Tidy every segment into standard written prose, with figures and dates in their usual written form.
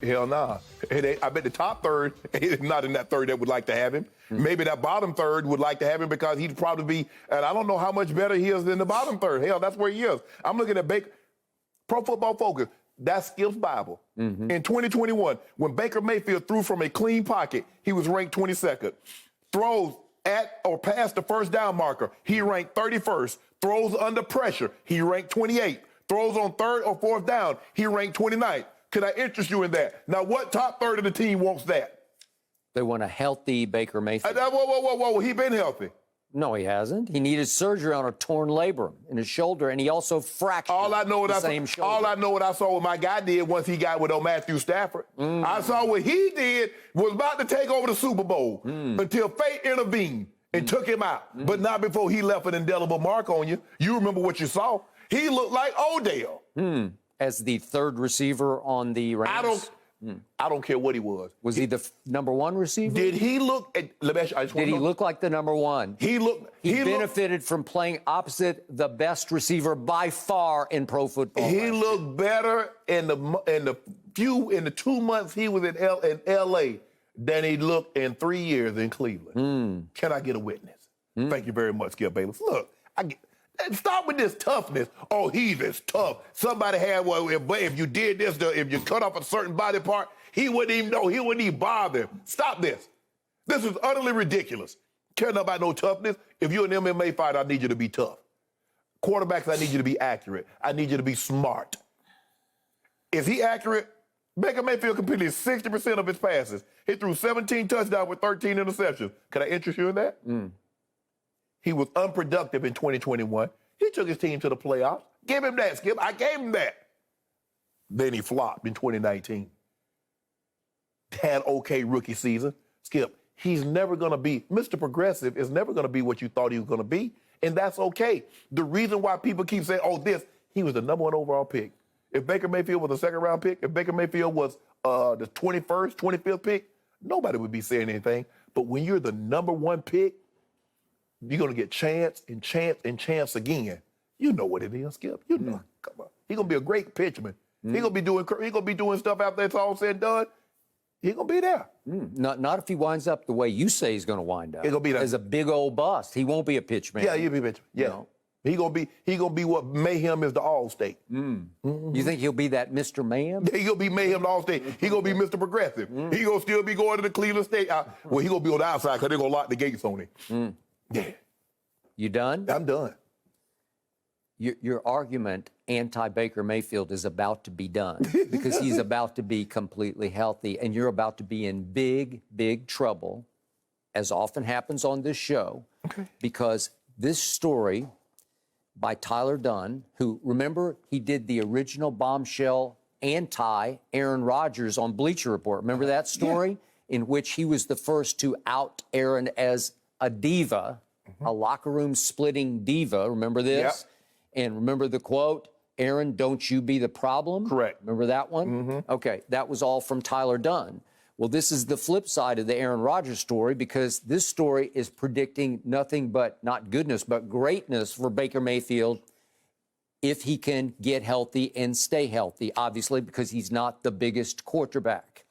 Hell nah. I bet the top third is not in that third that would like to have him. Maybe that bottom third would like to have him because he'd probably be, and I don't know how much better he is than the bottom third. Hell, that's where he is. I'm looking at Baker, Pro Football Focus. That's Skip's Bible. In 2021, when Baker Mayfield threw from a clean pocket, he was ranked 22nd. Throws at or past the first down marker, he ranked 31st. Throws under pressure, he ranked 28th. Throws on third or fourth down, he ranked 29th. Could I interest you in that? Now, what top third of the team wants that? They want a healthy Baker Mayfield. Whoa. He been healthy. No, he hasn't. He needed surgery on a torn labrum in his shoulder, and he also fractured the same shoulder. All I know what I saw what my guy did once he got with Matthew Stafford. I saw what he did, was about to take over the Super Bowl until fate intervened and took him out. But not before he left an indelible mark on you. You remember what you saw. He looked like Odell. As the third receiver on the Rams? I don't care what he was. Was he the number one receiver? Did he look? Did he look like the number one? He benefited from playing opposite the best receiver by far in pro football. He looked better in the 2 months he was in L.A. than he looked in 3 years in Cleveland. Can I get a witness? Thank you very much, Skip Bayless. Look, stop with this toughness. Oh, he's as tough. Somebody had, if you did this, if you cut off a certain body part, he wouldn't even know. He wouldn't even bother him. Stop this. This is utterly ridiculous. Care nothing about no toughness. If you're an MMA fighter, I need you to be tough. Quarterbacks, I need you to be accurate. I need you to be smart. Is he accurate? Baker Mayfield completed 60% of his passes. He threw 17 touchdowns with 13 interceptions. Can I interest you in that? He was unproductive in 2021. He took his team to the playoffs. Give him that, Skip. I gave him that. Then he flopped in 2019. Had okay rookie season. Skip, he's never going to be, Mr. Progressive is never going to be what you thought he was going to be, and that's okay. The reason why people keep saying, he was the number one overall pick. If Baker Mayfield was a second-round pick, if Baker Mayfield was the 21st, 25th pick, nobody would be saying anything. But when you're the number one pick, you're going to get chance and chance and chance again. You know what it is, Skip. You know. Come on. He's going to be a great pitchman. He's going to be doing stuff after it's all said and done. He's going to be there. Not if he winds up the way you say he's going to wind up. He's going to be there. As a big old bust. He won't be a pitchman. Yeah, he'll be a pitchman. Yeah. No. He's gonna be what Mayhem is to Allstate. You think he'll be that Mr. Mayhem? Yeah, he's gonna be Mayhem to Allstate. He's gonna be Mr. Progressive. He's gonna still be going to the Cleveland State. Well, he's gonna be on the outside because they're gonna lock the gates on him. Yeah. You done? I'm done. Your argument anti-Baker Mayfield is about to be done because he's about to be completely healthy, and you're about to be in big, big trouble, as often happens on this show, because this story by Tyler Dunne, who, remember, he did the original bombshell anti-Aaron Rodgers on Bleacher Report. Remember that story? In which he was the first to out Aaron as a diva, a locker room splitting diva. Remember this? And remember the quote, Aaron, don't you be the problem? Correct. Remember that one? Okay, that was all from Tyler Dunne. Well, this is the flip side of the Aaron Rodgers story, because this story is predicting nothing but, not goodness, but greatness for Baker Mayfield if he can get healthy and stay healthy, obviously, because he's not the biggest quarterback.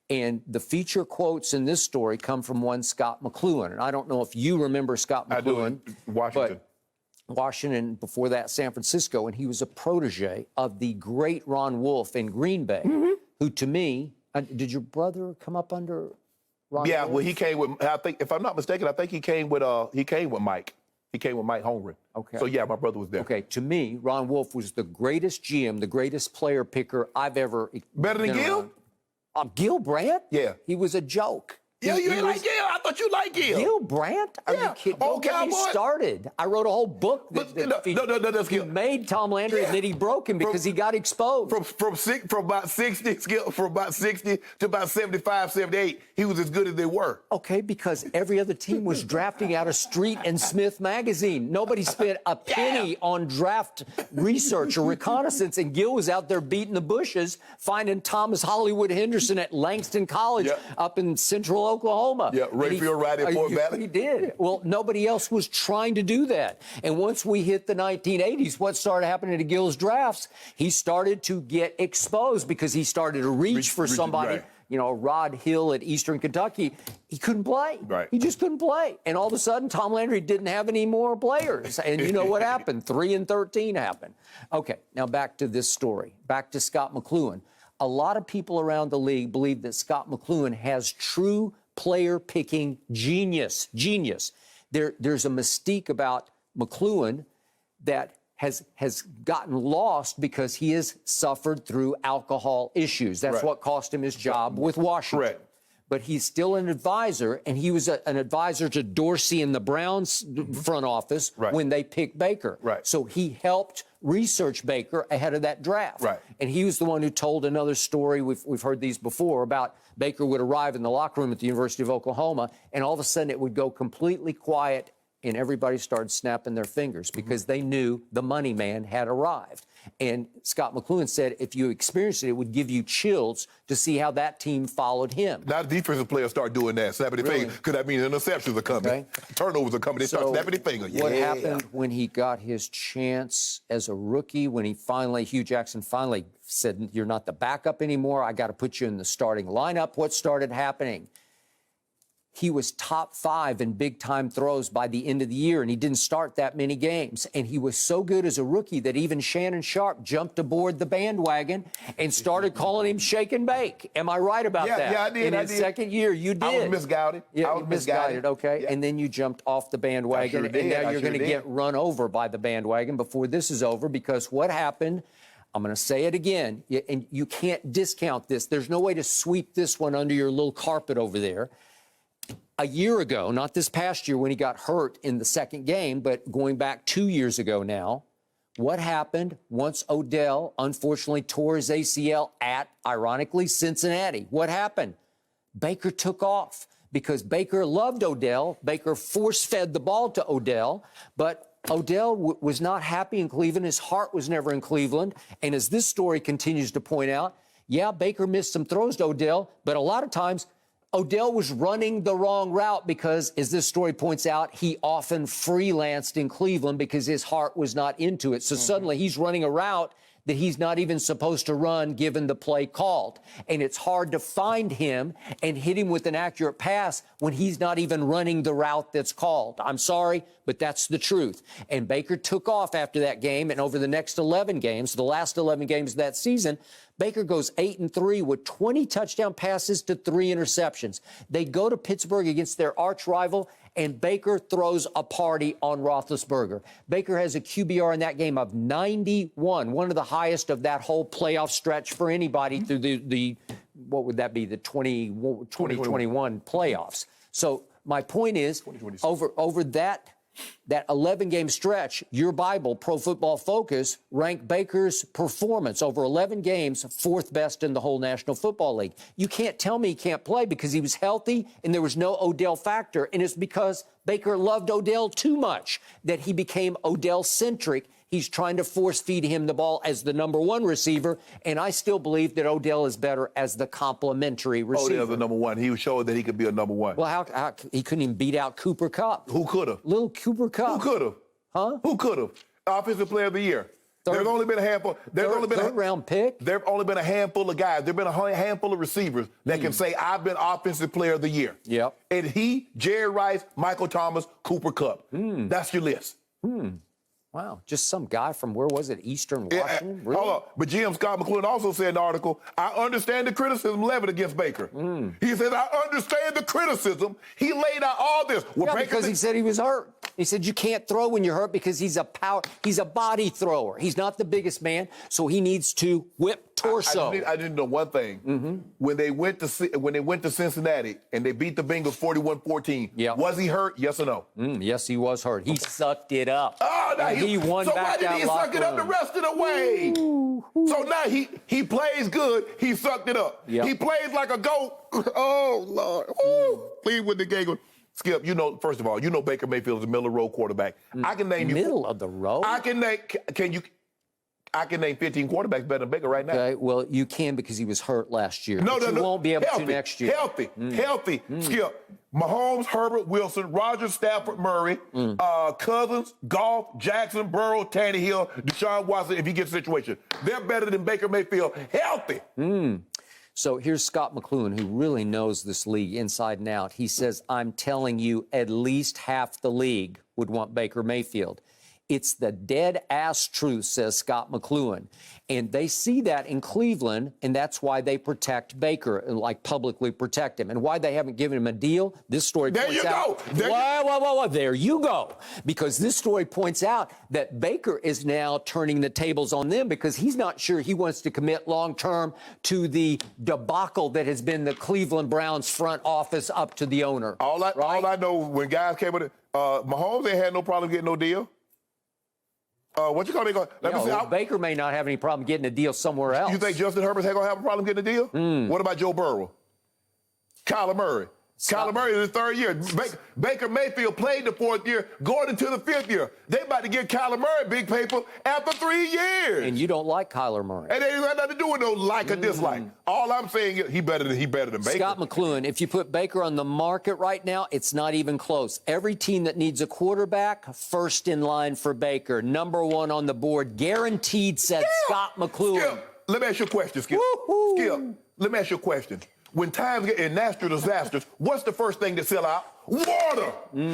And the feature quotes in this story come from one Scot McCloughan. And I don't know if you remember Scot McCloughan. I do, Washington. But Washington, before that, San Francisco, and he was a protege of the great Ron Wolf in Green Bay, who, to me, did your brother come up under Ron Wolf? Well, he came with, I think, if I'm not mistaken, I think he came with Mike. He came with Mike Holmgren. Okay. So, yeah, my brother was there. Okay, to me, Ron Wolf was the greatest GM, the greatest player picker I've ever Better than Gil? Gil Brandt? Yeah. He was a joke. Yeah, you ain't like Gil? I thought you liked Gil. Gil Brandt? Are you kidding? Don't get me started. I wrote a whole book that he made Tom Landry, and then he broke him because he got exposed. From about 60 to about 75, 78, he was as good as they were. Okay, because every other team was drafting out of Street and Smith magazine. Nobody spent a penny on draft research or reconnaissance, and Gil was out there beating the bushes, finding Thomas Hollywood Henderson at Langston College up in Central Oklahoma. Yeah, Rayfield right at Fort Valley. He did. Well, nobody else was trying to do that. And once we hit the 1980s, what started happening to Gill's drafts? He started to get exposed because he started to reach for somebody. Right. You know, Rod Hill at Eastern Kentucky, he couldn't play. Right. He just couldn't play. And all of a sudden, Tom Landry didn't have any more players. And you know what happened? 3-13 happened. Okay, now back to this story. Back to Scot McCloughan. A lot of people around the league believe that Scot McCloughan has true player-picking genius. There's a mystique about McCloughan that has gotten lost because he has suffered through alcohol issues. That's what cost him his job with Washington. Correct. But he's still an advisor, and he was an advisor to Dorsey and the Browns front office when they picked Baker. Right. So he helped research Baker ahead of that draft. Right. And he was the one who told another story, we've heard these before, about Baker would arrive in the locker room at the University of Oklahoma, and all of a sudden it would go completely quiet, and everybody started snapping their fingers because they knew the money man had arrived. And Scot McCloughan said if you experienced it, it would give you chills to see how that team followed him. Now the defensive players start doing that, snapping their fingers, because that means interceptions are coming, turnovers are coming. They start snapping their fingers. What happened when he got his chance as a rookie, when Hugh Jackson finally said, you're not the backup anymore, I got to put you in the starting lineup, what started happening? He was top 5 in big-time throws by the end of the year, and he didn't start that many games. And he was so good as a rookie that even Shannon Sharpe jumped aboard the bandwagon and started calling him shake and bake. Am I right about that? Yeah, I did. In his second year, you did. I was misguided. Yeah, I was misguided. Okay. Yeah. And then you jumped off the bandwagon, and now you're going to get run over by the bandwagon before this is over, because what happened, I'm going to say it again, and you can't discount this. There's no way to sweep this one under your little carpet over there. A year ago, not this past year when he got hurt in the second game, but going back 2 years ago now, what happened once Odell unfortunately tore his ACL at, ironically, Cincinnati? What happened? Baker took off because Baker loved Odell. Baker force-fed the ball to Odell, but Odell was not happy in Cleveland. His heart was never in Cleveland. And as this story continues to point out, yeah, Baker missed some throws to Odell, but a lot of times Odell was running the wrong route because, as this story points out, he often freelanced in Cleveland because his heart was not into it. So suddenly he's running a route that he's not even supposed to run given the play called. And it's hard to find him and hit him with an accurate pass when he's not even running the route that's called. I'm sorry, but that's the truth. And Baker took off after that game, and over the next 11 games, the last 11 games of that season, Baker goes 8-3 with 20 touchdown passes to 3 interceptions. They go to Pittsburgh against their arch rival, and Baker throws a party on Roethlisberger. Baker has a QBR in that game of 91, one of the highest of that whole playoff stretch for anybody through the what would that be, the 2021 playoffs. So my point is, over that 11-game stretch, your Bible, Pro Football Focus, ranked Baker's performance over 11 games 4th best in the whole National Football League. You can't tell me he can't play because he was healthy and there was no Odell factor, and it's because Baker loved Odell too much that he became Odell-centric. He's trying to force-feed him the ball as the number 1 receiver, and I still believe that Odell is better as the complementary receiver. Odell's the number 1. He showed that he could be a number 1. Well, how he couldn't even beat out Cooper Kupp. Who could have? Little Cooper Kupp. Who could have? Huh? Who could have? Offensive Player of the Year. There's only been a handful. Third-round pick. There've only been a handful of guys. There've been a handful of receivers that can say, I've been Offensive Player of the Year. Yep. And he, Jerry Rice, Michael Thomas, Cooper Kupp. That's your list. Wow, just some guy from, where was it, Eastern Washington? Really? Hold on. But GM Scot McCloughan also said in the article, I understand the criticism leveled against Baker. He said, I understand the criticism. He laid out all this. Well, yeah, because he said he was hurt. He said you can't throw when you're hurt because he's a body thrower. He's not the biggest man, so he needs to whip torso. I didn't know one thing. When they went to Cincinnati and they beat the Bengals 41-14, was he hurt? Yes or no? Yes, he was hurt. He sucked it up. Oh, now he won so back why did he suck it up the rest of the way? So now he plays good. He sucked it up. Yep. He plays like a goat. Oh, Lord. Please with the giggle. Skip, first of all, Baker Mayfield is a middle of the road quarterback. I can name you. Middle of the road? I can name. I can name 15 quarterbacks better than Baker right now. Okay, well, you can because he was hurt last year. No, but no. you won't be able healthy, to next year. Healthy. Skip. Mahomes, Herbert, Wilson, Rodgers, Stafford, Murray, Cousins, Goff, Jackson, Burrow, Tannehill, Deshaun Watson, if he gets a situation. They're better than Baker Mayfield. Healthy. So here's Scot McCloughan, who really knows this league inside and out. He says, I'm telling you, at least half the league would want Baker Mayfield. It's the dead-ass truth, says Scot McCloughan. And they see that in Cleveland, and that's why they protect Baker, and like publicly protect him. And why they haven't given him a deal, this story points out. There you go. Because this story points out that Baker is now turning the tables on them because he's not sure he wants to commit long-term to the debacle that has been the Cleveland Browns front office up to the owner. All I know, when guys came with it, Mahomes ain't had no problem getting no deal. What you call me? Baker may not have any problem getting a deal somewhere else. You think Justin Herbert's going to have a problem getting a deal? What about Joe Burrow? Kyler Murray? Kyler Murray in his third year. Baker Mayfield played the fourth year, going into the fifth year. They about to give Kyler Murray big paper after 3 years. And you don't like Kyler Murray. And they ain't got nothing to do with no like or dislike. All I'm saying is he better than Baker. Scot McCloughan, if you put Baker on the market right now, it's not even close. Every team that needs a quarterback, first in line for Baker. Number one on the board, guaranteed, said Scot McCloughan. Skip, let me ask you a question, Skip. Skip, let me ask you a question. When times get in natural disasters, what's the first thing to sell out? Water.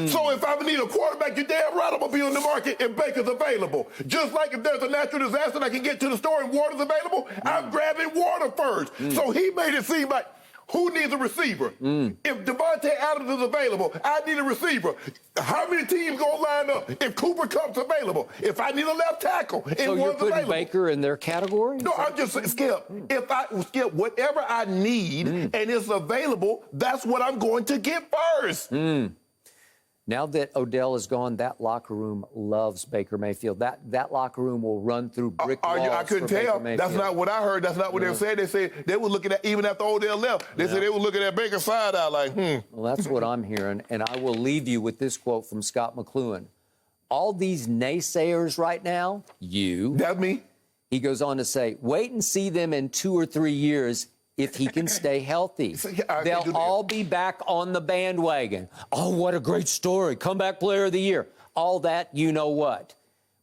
So if I need a quarterback, you're damn right I'm going to be on the market and Baker's available. Just like if there's a natural disaster and I can get to the store and water's available, I'm grabbing water first. So he made it seem like, who needs a receiver? If Devontae Adams is available, I need a receiver. How many teams going to line up if Cooper Kupp's available? If I need a left tackle, so you're putting Baker in their category? No, I'm just saying, Skip, Skip, whatever I need and it's available, that's what I'm going to get first. Now that Odell is gone, that locker room loves Baker Mayfield. That locker room will run through brick walls. I couldn't tell. That's not what I heard. That's not what they said. They said they were looking at, even after Odell left, they said they were looking at Baker's side out like, Well, that's what I'm hearing. And I will leave you with this quote from Scot McCloughan. All these naysayers right now, That's me. He goes on to say, wait and see them in 2 or 3 years if he can stay healthy. They'll all be back on the bandwagon. Oh, what a great story. Comeback player of the year. All that, you know what?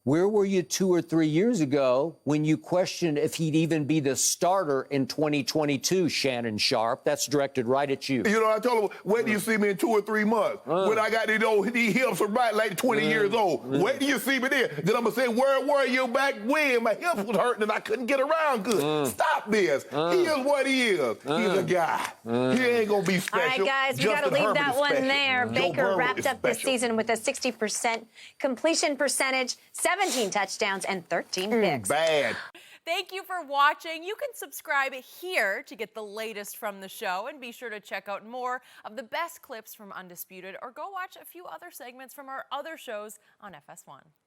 Where were you 2 or 3 years ago when you questioned if he'd even be the starter in 2022, Shannon Sharpe? That's directed right at you. You know, I told him, wait till you see me in 2 or 3 months. When I got these hips are right like 20 years old. Wait till you see me then. Then I'm going to say, where were you back when? My hips was hurting and I couldn't get around good. Stop this. He is what he is. He's a guy. He ain't going to be special. All right, guys, we got to leave that one there. Baker wrapped up this season with a 60% completion percentage, 17 touchdowns, and 13 picks. Bad. Thank you for watching. You can subscribe here to get the latest from the show, and be sure to check out more of the best clips from Undisputed, or go watch a few other segments from our other shows on FS1.